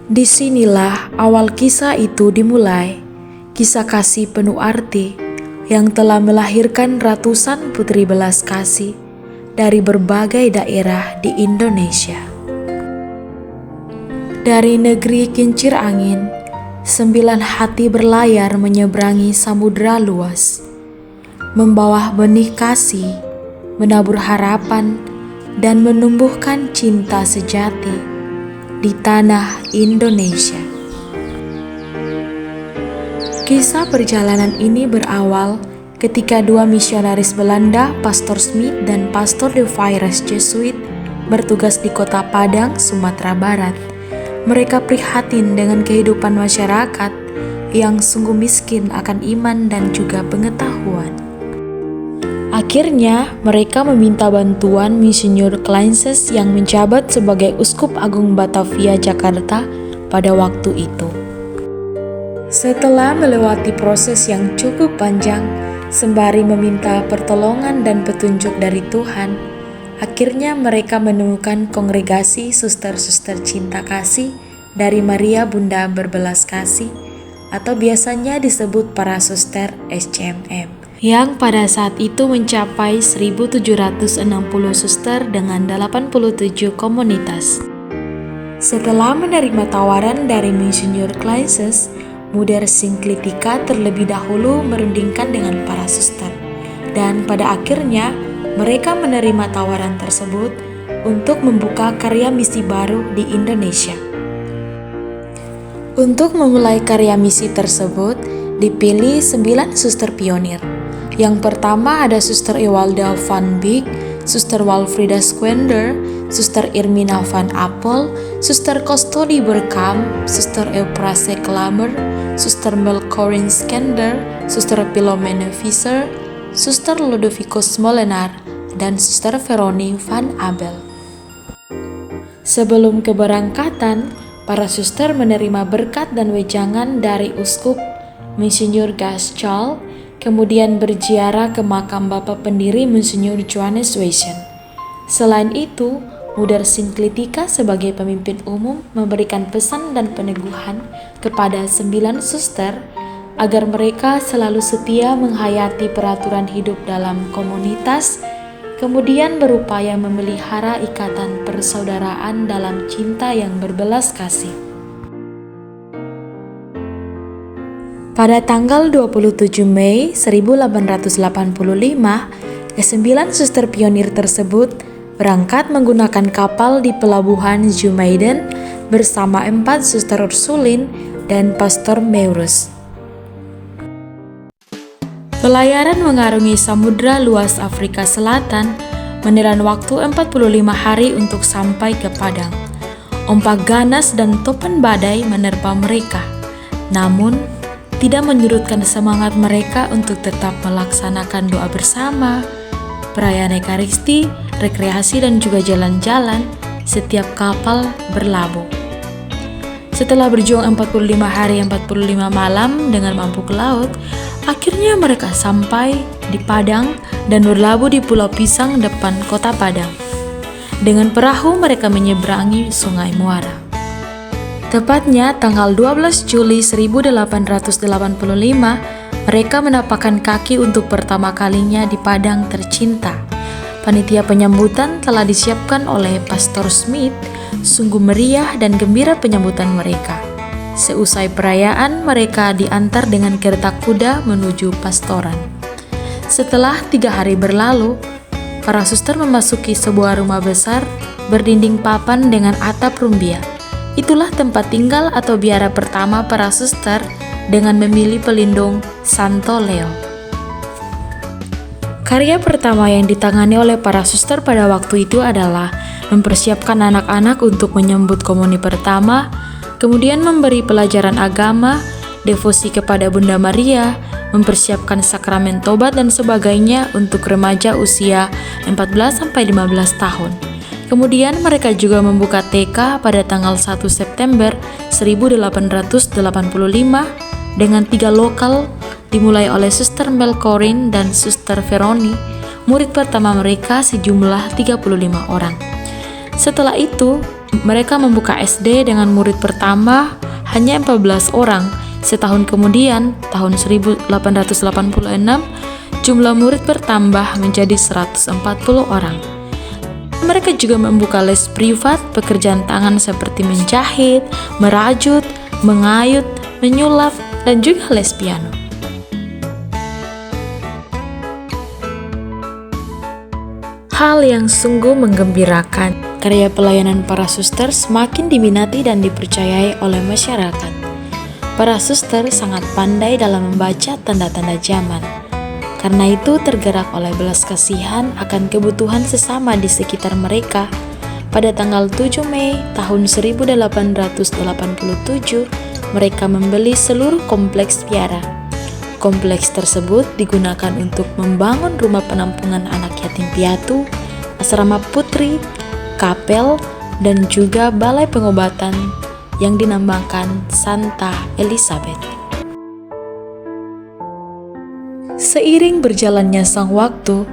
Disinilah awal kisah itu dimulai, kisah kasih penuh arti yang telah melahirkan ratusan putri belas kasih dari berbagai daerah di Indonesia. Dari negeri kincir angin, 9 hati berlayar menyeberangi samudera luas, membawa benih kasih, menabur harapan, dan menumbuhkan cinta sejati di tanah Indonesia. Kisah perjalanan ini berawal ketika 2 misionaris Belanda, Pastor Smith dan Pastor De Vries Jesuit, bertugas di kota Padang, Sumatera Barat. Mereka prihatin dengan kehidupan masyarakat yang sungguh miskin akan iman dan juga pengetahuan. Akhirnya, mereka meminta bantuan Monsinyur Kleinses yang menjabat sebagai Uskup Agung Batavia, Jakarta pada waktu itu. Setelah melewati proses yang cukup panjang, sembari meminta pertolongan dan petunjuk dari Tuhan, akhirnya mereka menemukan kongregasi suster-suster cinta kasih dari Maria Bunda Berbelas Kasih, atau biasanya disebut para suster SCMM, yang pada saat itu mencapai 1.760 suster dengan 87 komunitas. Setelah menerima tawaran dari Monsinyur Kleinses, Muder Sinclitica terlebih dahulu merundingkan dengan para suster, dan pada akhirnya mereka menerima tawaran tersebut untuk membuka karya misi baru di Indonesia. Untuk memulai karya misi tersebut, dipilih 9 suster pionir. Yang pertama ada Suster Ewalda van Beek, Suster Walfrida Squender, Suster Irmina van Appel, Suster Kostodi Berkam, Suster Euprase Klamer, Suster Melkorin Skender, Suster Philomena Visser, Suster Ludovicus Molenaar, dan Suster Veroni van Abel. Sebelum keberangkatan, para suster menerima berkat dan wejangan dari Uskup Monsinyur Gaschal, kemudian berziarah ke makam Bapak Pendiri Monsinyur Johannes Weysen. Selain itu, Muder Sinclitica sebagai pemimpin umum memberikan pesan dan peneguhan kepada 9 suster agar mereka selalu setia menghayati peraturan hidup dalam komunitas, kemudian berupaya memelihara ikatan persaudaraan dalam cinta yang berbelas kasih. Pada tanggal 27 Mei 1885, ke-9 suster pionir tersebut berangkat menggunakan kapal di pelabuhan Zuimeiden bersama 4 suster Ursulin dan Pastor Meurus. Pelayaran mengarungi samudera luas Afrika Selatan menelan waktu 45 hari untuk sampai ke Padang. Ombak ganas dan topan badai menerpa mereka, namun tidak menyurutkan semangat mereka untuk tetap melaksanakan doa bersama, perayaan Ekaristi, rekreasi, dan juga jalan-jalan setiap kapal berlabuh. Setelah berjuang 45 hari 45 malam dengan mabuk laut, akhirnya mereka sampai di Padang dan berlabuh di Pulau Pisang depan kota Padang. Dengan perahu mereka menyeberangi Sungai Muara. Tepatnya tanggal 12 Juli 1885, mereka menapakkan kaki untuk pertama kalinya di Padang tercinta. Panitia penyambutan telah disiapkan oleh Pastor Smith. Sungguh meriah dan gembira penyambutan mereka. Seusai perayaan, mereka diantar dengan kereta kuda menuju pastoran. Setelah 3 hari berlalu, para suster memasuki sebuah rumah besar berdinding papan dengan atap rumbia. Itulah tempat tinggal atau biara pertama para suster dengan memilih pelindung Santo Leo. Karya pertama yang ditangani oleh para suster pada waktu itu adalah mempersiapkan anak-anak untuk menyambut komuni pertama, kemudian memberi pelajaran agama, devosi kepada Bunda Maria, mempersiapkan sakramen tobat dan sebagainya untuk remaja usia 14-15 tahun. Kemudian mereka juga membuka TK pada tanggal 1 September 1885 dengan 3 lokal dimulai oleh Suster Melkorin dan Suster Veroni. Murid pertama mereka sejumlah 35 orang. Setelah itu, Mereka membuka SD dengan murid pertama hanya 14 orang. Setahun kemudian, tahun 1886, jumlah murid bertambah menjadi 140 orang. Mereka juga membuka les privat pekerjaan tangan seperti menjahit, merajut, mengayut, menyulap, dan juga les piano. Hal yang sungguh menggembirakan, karya pelayanan para suster semakin diminati dan dipercayai oleh masyarakat. Para suster sangat pandai dalam membaca tanda-tanda zaman. Karena itu tergerak oleh belas kasihan akan kebutuhan sesama di sekitar mereka. Pada tanggal 7 Mei tahun 1887, mereka membeli seluruh kompleks Piara. Kompleks tersebut digunakan untuk membangun rumah penampungan anak yatim piatu, asrama putri, kapel, dan juga balai pengobatan yang dinamakan Santa Elizabeth. Seiring berjalannya sang waktu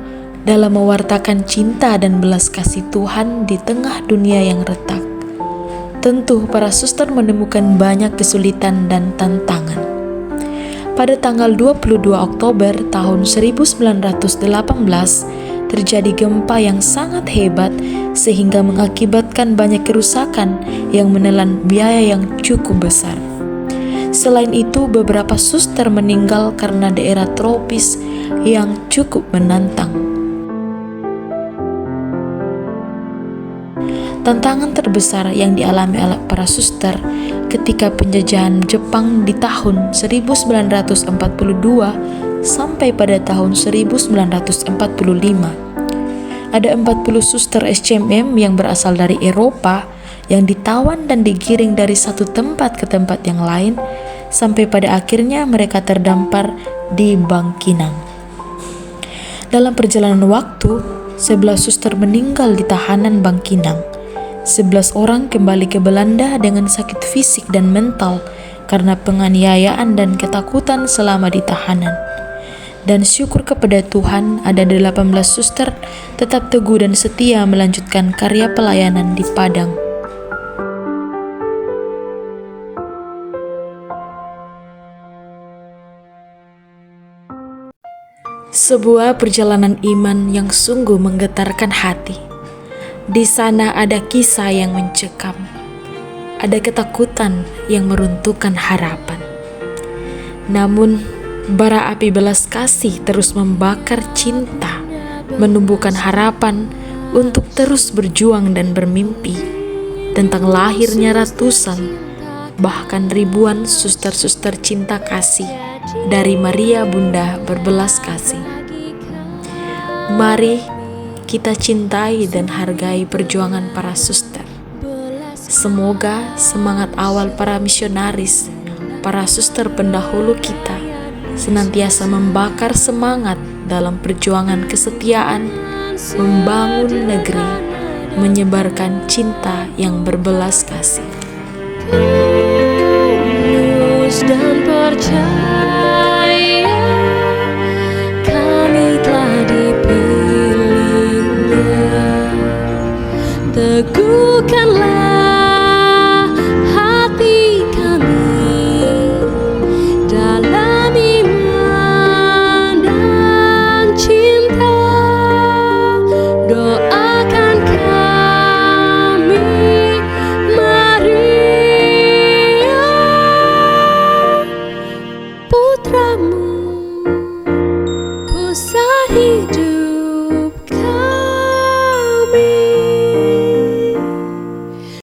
dalam mewartakan cinta dan belas kasih Tuhan di tengah dunia yang retak, tentu para suster menemukan banyak kesulitan dan tantangan. Pada tanggal 22 Oktober tahun 1918, terjadi gempa yang sangat hebat sehingga mengakibatkan banyak kerusakan yang menelan biaya yang cukup besar. Selain itu, beberapa suster meninggal karena daerah tropis yang cukup menantang. Tantangan terbesar yang dialami oleh para suster ketika penjajahan Jepang di tahun 1942 sampai pada tahun 1945. Ada 40 suster SCMM yang berasal dari Eropa yang ditawan dan digiring dari satu tempat ke tempat yang lain sampai pada akhirnya mereka terdampar di Bangkinang. Dalam perjalanan waktu, 11 suster meninggal di tahanan Bangkinang. 11 orang kembali ke Belanda dengan sakit fisik dan mental karena penganiayaan dan ketakutan selama di tahanan. Dan syukur kepada Tuhan, ada 18 suster tetap teguh dan setia melanjutkan karya pelayanan di Padang. Sebuah perjalanan iman yang sungguh menggetarkan hati. Di sana ada kisah yang mencekam, ada ketakutan yang meruntuhkan harapan. Namun, bara api belas kasih terus membakar cinta, menumbuhkan harapan untuk terus berjuang dan bermimpi tentang lahirnya ratusan, bahkan ribuan suster-suster cinta kasih dari Maria Bunda berbelas kasih. Mari kita cintai dan hargai perjuangan para suster. Semoga semangat awal para misionaris, para suster pendahulu kita, senantiasa membakar semangat dalam perjuangan kesetiaan, membangun negeri, menyebarkan cinta yang berbelas kasih. Tulus dan percaya kami telah dipilihnya, teguh